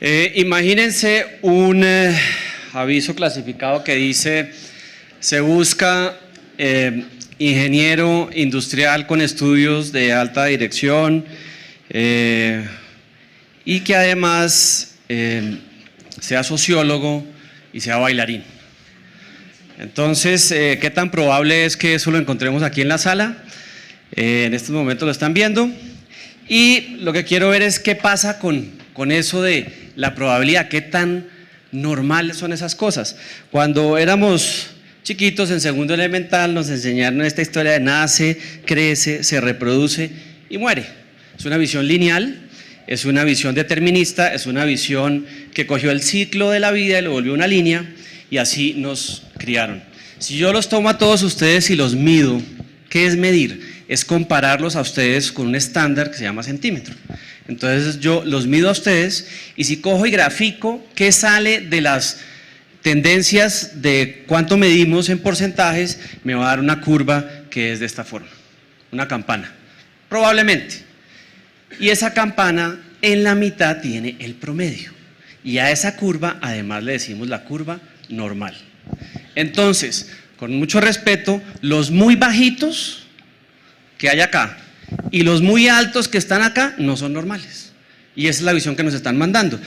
Imagínense un aviso clasificado que dice: se busca ingeniero industrial con estudios de alta dirección y que además sea sociólogo y sea bailarín. Entonces, ¿qué tan probable es que eso lo encontremos aquí en la sala? En estos momentos lo están viendo. Y lo que quiero ver es qué pasa con eso de la probabilidad, qué tan normales son esas cosas. Cuando éramos chiquitos en segundo elemental nos enseñaron esta historia de nace, crece, se reproduce y muere. Es una visión lineal, es una visión determinista, es una visión que cogió el ciclo de la vida y lo volvió una línea, y así nos criaron. Si yo los tomo a todos ustedes y los mido, ¿qué es medir? Es compararlos a ustedes con un estándar que se llama centímetro. Entonces yo los mido a ustedes y si cojo y grafico qué sale de las tendencias de cuánto medimos en porcentajes, me va a dar una curva que es de esta forma, una campana, probablemente. Y esa campana en la mitad tiene el promedio. Y a esa curva además le decimos la curva normal. Entonces, con mucho respeto, los muy bajitos que hay acá y los muy altos que están acá no son normales. Y esa es la visión que nos están mandando.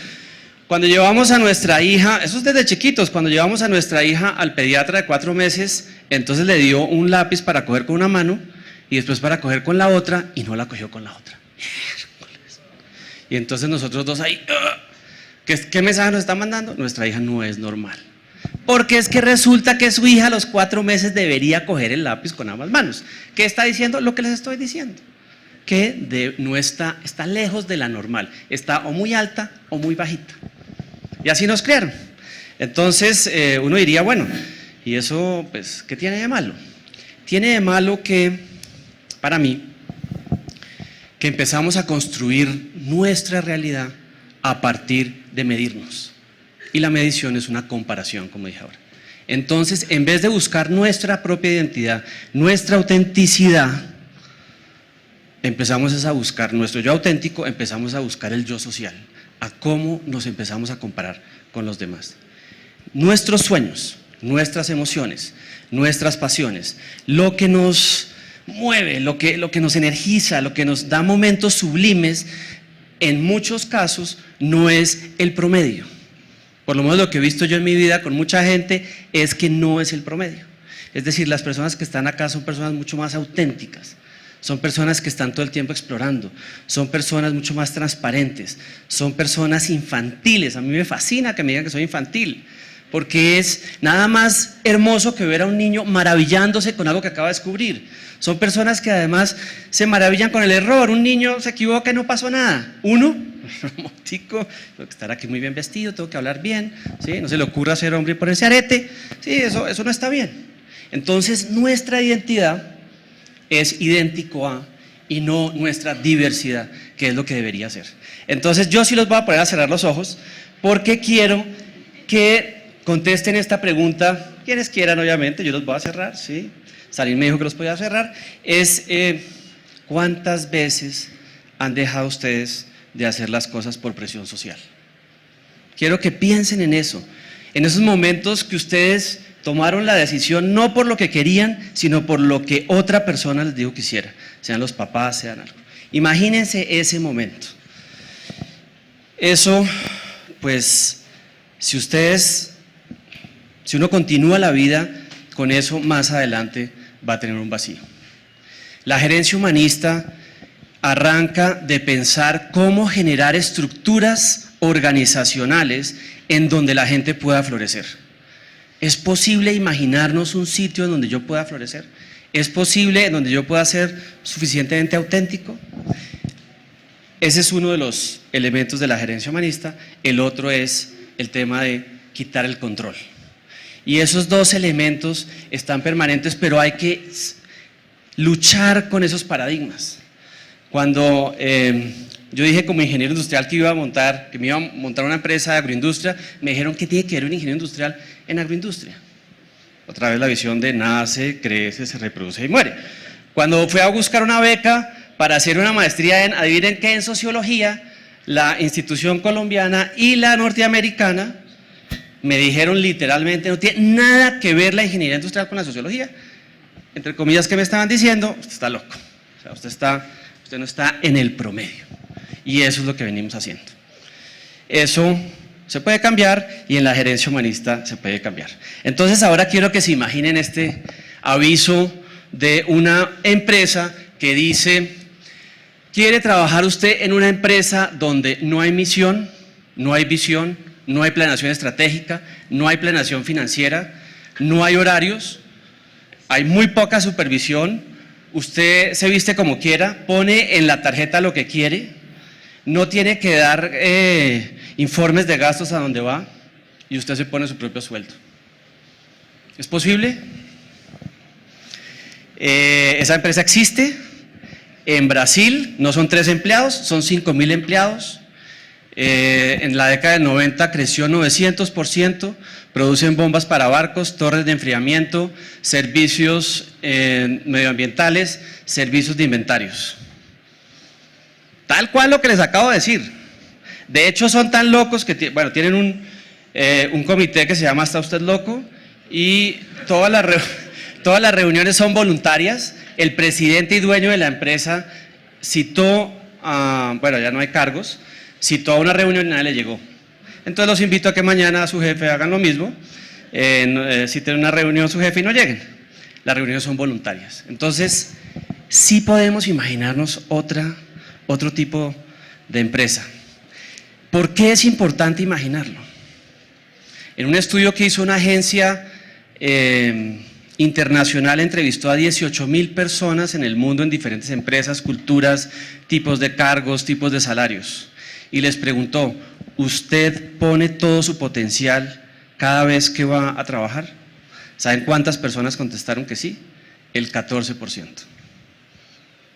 Cuando llevamos a nuestra hija, eso es desde chiquitos, cuando llevamos a nuestra hija al pediatra de 4 meses, entonces le dio un lápiz para coger con una mano y después para coger con la otra y no la cogió con la otra. Y entonces nosotros dos ahí, ¿qué mensaje nos está mandando? Nuestra hija no es normal. Porque es que resulta que su hija a los 4 meses debería coger el lápiz con ambas manos. ¿Qué está diciendo? Lo que les estoy diciendo. Que no está lejos de la normal. Está o muy alta o muy bajita. Y así nos criaron. Entonces uno diría, bueno, ¿y eso pues qué tiene de malo? Tiene de malo que, para mí, que empezamos a construir nuestra realidad a partir de medirnos. Y la medición es una comparación, como dije ahora. Entonces, en vez de buscar nuestra propia identidad, nuestra autenticidad, empezamos a buscar nuestro yo auténtico, empezamos a buscar el yo social, a cómo nos empezamos a comparar con los demás. Nuestros sueños, nuestras emociones, nuestras pasiones, lo que nos mueve, lo que nos energiza, lo que nos da momentos sublimes, en muchos casos no es el promedio. Por lo menos lo que he visto yo en mi vida con mucha gente es que no es el promedio. Es decir, las personas que están acá son personas mucho más auténticas, son personas que están todo el tiempo explorando, son personas mucho más transparentes, son personas infantiles. A mí me fascina que me digan que soy infantil, porque es nada más hermoso que ver a un niño maravillándose con algo que acaba de descubrir. Son personas que además se maravillan con el error. Un niño se equivoca y no pasó nada. Uno, tengo que estar aquí muy bien vestido, tengo que hablar bien, ¿sí? No se le ocurra ser hombre y ponerse arete, ¿sí? Eso no está bien. Entonces nuestra identidad es idéntico a y no nuestra diversidad, que es lo que debería ser. Entonces yo sí los voy a poner a cerrar los ojos porque quiero que contesten esta pregunta, quienes quieran obviamente, yo los voy a cerrar, ¿sí? Salim me dijo que los podía cerrar, es ¿cuántas veces han dejado ustedes de hacer las cosas por presión social? Quiero que piensen en eso, en esos momentos que ustedes tomaron la decisión no por lo que querían, sino por lo que otra persona les dijo que hiciera, sean los papás, sean algo. Imagínense ese momento. Eso, pues, si uno continúa la vida con eso, más adelante va a tener un vacío. La gerencia humanista arranca de pensar cómo generar estructuras organizacionales en donde la gente pueda florecer. ¿Es posible imaginarnos un sitio en donde yo pueda florecer? ¿Es posible en donde yo pueda ser suficientemente auténtico? Ese es uno de los elementos de la gerencia humanista. El otro es el tema de quitar el control. Y esos dos elementos están permanentes, pero hay que luchar con esos paradigmas. Cuando yo dije como ingeniero industrial que me iba a montar una empresa de agroindustria, me dijeron que tiene que ver un ingeniero industrial en agroindustria. Otra vez la visión de nace, crece, se reproduce y muere. Cuando fui a buscar una beca para hacer una maestría adivinen qué, en sociología, la institución colombiana y la norteamericana me dijeron literalmente, no tiene nada que ver la ingeniería industrial con la sociología. Entre comillas, que me estaban diciendo, usted está loco, o sea, usted no está en el promedio. Y eso es lo que venimos haciendo. Eso se puede cambiar y en la gerencia humanista se puede cambiar. Entonces ahora quiero que se imaginen este aviso de una empresa que dice: ¿quiere trabajar usted en una empresa donde no hay misión, no hay visión, no hay planeación estratégica, no hay planeación financiera, no hay horarios, hay muy poca supervisión, usted se viste como quiera, pone en la tarjeta lo que quiere, no tiene que dar informes de gastos a donde va y usted se pone su propio sueldo? ¿Es posible? Esa empresa existe. En Brasil no son 3 empleados, son 5.000 empleados. En la década del 90 creció 900%, producen bombas para barcos, torres de enfriamiento, servicios medioambientales, servicios de inventarios. Tal cual lo que les acabo de decir. De hecho son tan locos que tienen un comité que se llama ¿Está usted loco? Y todas las reuniones son voluntarias. El presidente y dueño de la empresa citó ya no hay cargos, citó a una reunión y nadie le llegó. Entonces los invito a que mañana a su jefe hagan lo mismo, citen una reunión a su jefe y no lleguen. Las reuniones son voluntarias. Entonces sí podemos imaginarnos otro tipo de empresa. ¿Por qué es importante imaginarlo? En un estudio que hizo una agencia internacional, entrevistó a 18.000 personas en el mundo en diferentes empresas, culturas, tipos de cargos, tipos de salarios, y les preguntó: ¿usted pone todo su potencial cada vez que va a trabajar? ¿Saben cuántas personas contestaron que sí? El 14%.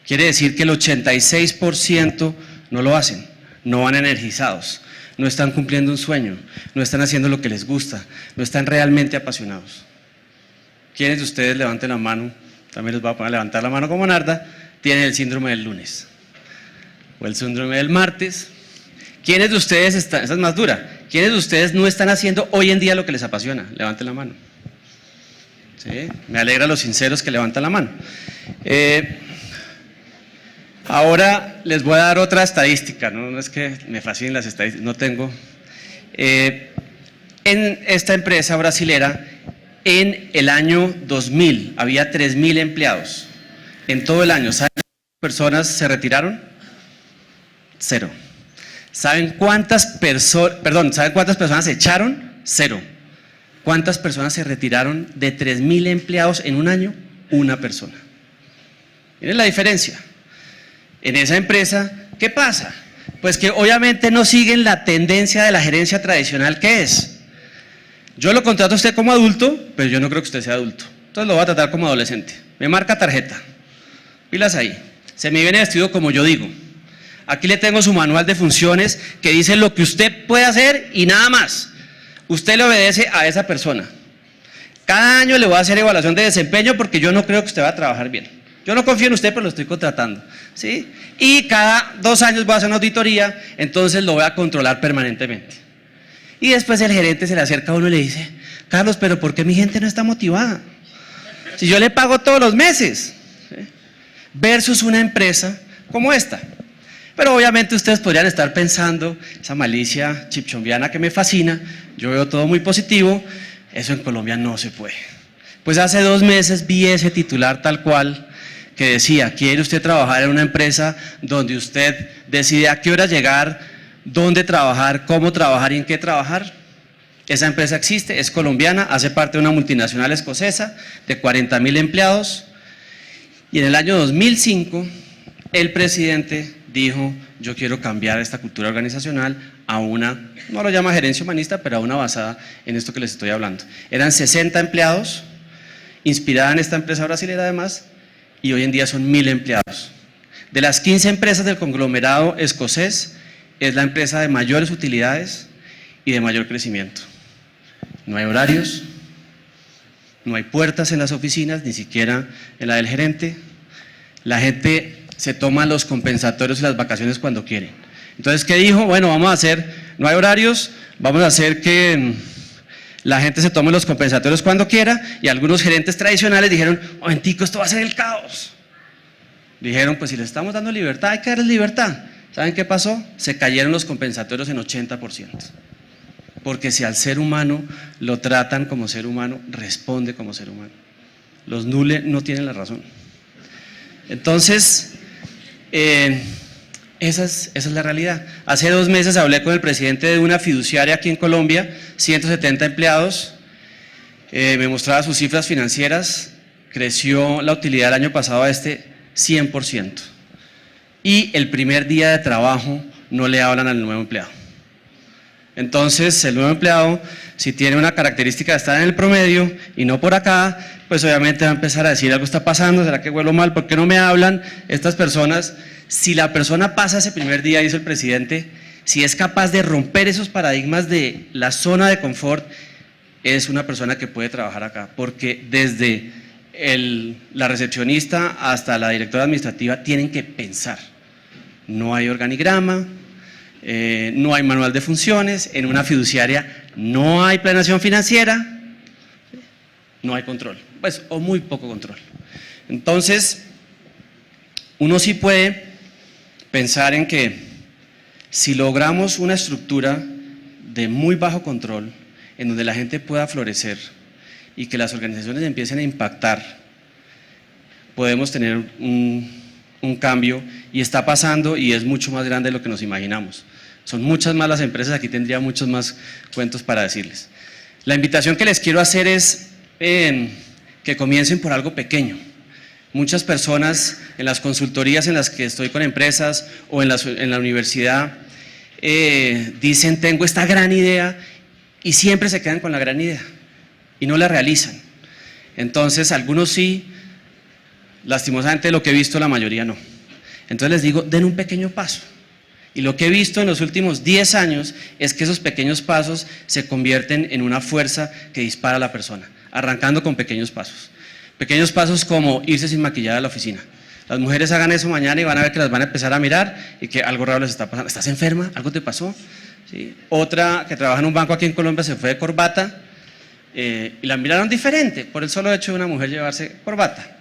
Quiere decir que el 86% no lo hacen, no van energizados, no están cumpliendo un sueño, no están haciendo lo que les gusta, no están realmente apasionados. ¿Quiénes de ustedes, levanten la mano, también les voy a poner a levantar la mano como Narda, tienen el síndrome del lunes o el síndrome del martes? ¿Quiénes de ustedes esa es más dura, quiénes de ustedes no están haciendo hoy en día lo que les apasiona? Levanten la mano. ¿Sí? Me alegra los sinceros que levantan la mano. Ahora les voy a dar otra estadística, no es que me fascinen las estadísticas, no tengo. En esta empresa brasilera, en el año 2000 había 3.000 empleados. En todo el año, ¿saben cuántas personas se retiraron? 0. ¿Saben cuántas personas se echaron? 0. ¿Cuántas personas se retiraron de 3.000 empleados en un año? 1 persona. Miren la diferencia. En esa empresa, ¿qué pasa? Pues que obviamente no siguen la tendencia de la gerencia tradicional, que es: yo lo contrato a usted como adulto, pero yo no creo que usted sea adulto, entonces lo voy a tratar como adolescente. Me marca tarjeta, pilas ahí, se me viene vestido como yo digo. Aquí le tengo su manual de funciones que dice lo que usted puede hacer y nada más. Usted le obedece a esa persona. Cada año le voy a hacer evaluación de desempeño porque yo no creo que usted va a trabajar bien. Yo no confío en usted, pero lo estoy contratando, ¿sí? Y cada 2 años voy a hacer una auditoría, entonces lo voy a controlar permanentemente. Y después el gerente se le acerca a uno y le dice: Carlos, pero ¿por qué mi gente no está motivada? Si yo le pago todos los meses. ¿Sí? Versus una empresa como esta. Pero obviamente ustedes podrían estar pensando, esa malicia chipchombiana que me fascina, yo veo todo muy positivo, eso en Colombia no se puede. Pues hace 2 meses vi ese titular tal cual, que decía: ¿quiere usted trabajar en una empresa donde usted decide a qué hora llegar, dónde trabajar, cómo trabajar y en qué trabajar? Esa empresa existe, es colombiana, hace parte de una multinacional escocesa de 40.000 empleados, y en el año 2005 el presidente dijo: yo quiero cambiar esta cultura organizacional a una, no lo llama gerencia humanista, pero a una basada en esto que les estoy hablando. Eran 60 empleados, inspirada en esta empresa brasileña además, y hoy en día son 1.000 empleados. De las 15 empresas del conglomerado escocés, es la empresa de mayores utilidades y de mayor crecimiento. No hay horarios, no hay puertas en las oficinas, ni siquiera en la del gerente. La gente se toma los compensatorios y las vacaciones cuando quieren. Entonces, ¿qué dijo? Bueno, vamos a hacer, no hay horarios, vamos a hacer que la gente se tome los compensatorios cuando quiera, y algunos gerentes tradicionales dijeron, momentico, esto va a ser el caos. Dijeron, pues si les estamos dando libertad, hay que darles libertad. ¿Saben qué pasó? Se cayeron los compensatorios en 80%. Porque si al ser humano lo tratan como ser humano, responde como ser humano. Los nules no tienen la razón. Entonces, esa es la realidad. Hace 2 meses hablé con el presidente de una fiduciaria aquí en Colombia, 170 empleados, me mostraba sus cifras financieras, creció la utilidad el año pasado a 100%. Y el primer día de trabajo no le hablan al nuevo empleado. Entonces, el nuevo empleado, si tiene una característica de estar en el promedio y no por acá, pues obviamente va a empezar a decir, algo está pasando, ¿será que huelo mal? ¿Por qué no me hablan estas personas? Si la persona pasa ese primer día, dice el presidente, si es capaz de romper esos paradigmas de la zona de confort, es una persona que puede trabajar acá, porque desde la recepcionista hasta la directora administrativa tienen que pensar. No hay organigrama, no hay manual de funciones, en una fiduciaria no hay planeación financiera, no hay control, pues, o muy poco control. Entonces, uno sí puede pensar en que si logramos una estructura de muy bajo control, en donde la gente pueda florecer y que las organizaciones empiecen a impactar, podemos tener un cambio, y está pasando, y es mucho más grande de lo que nos imaginamos. Son muchas más las empresas, aquí tendría muchos más cuentos para decirles. La invitación que les quiero hacer es que comiencen por algo pequeño. Muchas personas en las consultorías en las que estoy con empresas o en la universidad dicen, tengo esta gran idea, y siempre se quedan con la gran idea y no la realizan. Entonces, algunos sí, lastimosamente lo que he visto, la mayoría no. Entonces les digo, den un pequeño paso. Y lo que he visto en los últimos 10 años es que esos pequeños pasos se convierten en una fuerza que dispara a la persona, arrancando con pequeños pasos. Pequeños pasos como irse sin maquillar a la oficina. Las mujeres hagan eso mañana y van a ver que las van a empezar a mirar y que algo raro les está pasando. ¿Estás enferma? ¿Algo te pasó? ¿Sí? Otra que trabaja en un banco aquí en Colombia se fue de corbata y la miraron diferente por el solo hecho de una mujer llevarse corbata.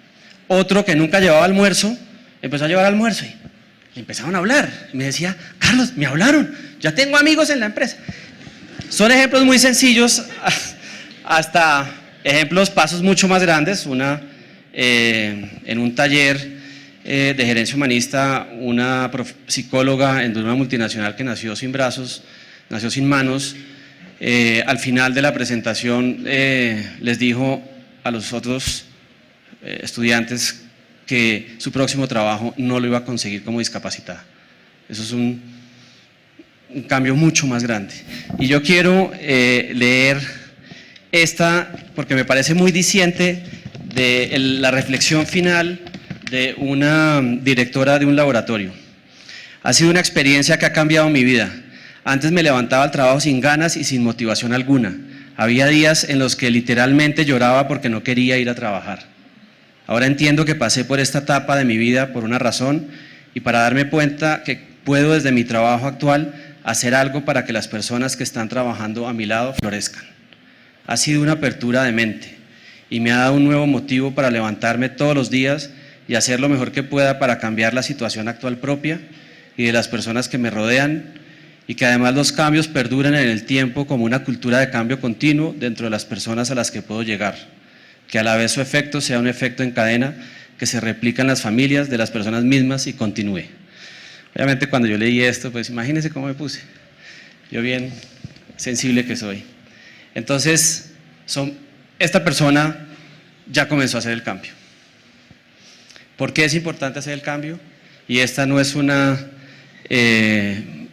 Otro que nunca llevaba almuerzo, empezó a llevar almuerzo y le empezaron a hablar. Y me decía, Carlos, me hablaron, ya tengo amigos en la empresa. Son ejemplos muy sencillos, hasta ejemplos, pasos mucho más grandes. En un taller de gerencia humanista, una psicóloga de una multinacional que nació sin brazos, nació sin manos, al final de la presentación les dijo a los otros estudiantes que su próximo trabajo no lo iba a conseguir como discapacitada. Eso es un cambio mucho más grande. Y yo quiero leer esta porque me parece muy diciente de la reflexión final de una directora de un laboratorio. Ha sido una experiencia que ha cambiado mi vida. Antes me levantaba al trabajo sin ganas y sin motivación alguna. Había días en los que literalmente lloraba porque no quería ir a trabajar. Ahora entiendo que pasé por esta etapa de mi vida por una razón y para darme cuenta que puedo desde mi trabajo actual hacer algo para que las personas que están trabajando a mi lado florezcan. Ha sido una apertura de mente y me ha dado un nuevo motivo para levantarme todos los días y hacer lo mejor que pueda para cambiar la situación actual propia y de las personas que me rodean, y que además los cambios perduren en el tiempo como una cultura de cambio continuo dentro de las personas a las que puedo llegar, que a la vez su efecto sea un efecto en cadena que se replica en las familias de las personas mismas y continúe. Obviamente cuando yo leí esto, pues imagínense cómo me puse, yo bien sensible que soy. Entonces, esta persona ya comenzó a hacer el cambio. ¿Por qué es importante hacer el cambio? Y esta no es una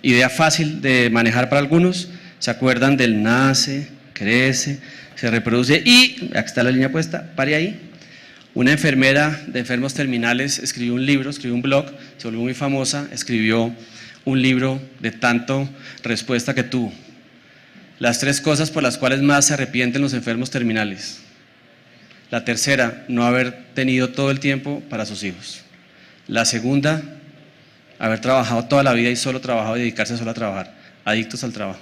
idea fácil de manejar para algunos. ¿Se acuerdan del nace, crece, se reproduce y, aquí está la línea puesta, pare ahí? Una enfermera de enfermos terminales escribió un libro, escribió un blog, se volvió muy famosa, escribió un libro de tanto respuesta que tuvo. Las 3 cosas por las cuales más se arrepienten los enfermos terminales. La tercera, no haber tenido todo el tiempo para sus hijos. La segunda, haber trabajado toda la vida y solo trabajado y dedicarse solo a trabajar, adictos al trabajo.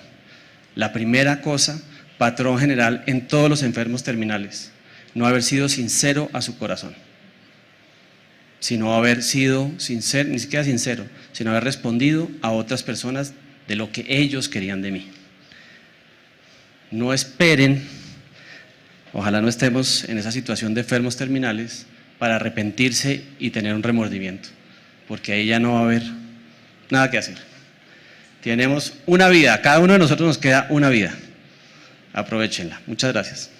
La primera cosa, patrón general en todos los enfermos terminales, no haber sido sincero a su corazón, sino haber sido sincero, ni siquiera sincero, sino haber respondido a otras personas de lo que ellos querían de mí. No esperen, ojalá no estemos en esa situación de enfermos terminales para arrepentirse y tener un remordimiento, porque ahí ya no va a haber nada que hacer. Tenemos una vida, a cada uno de nosotros nos queda una vida. Aprovéchenla. Muchas gracias.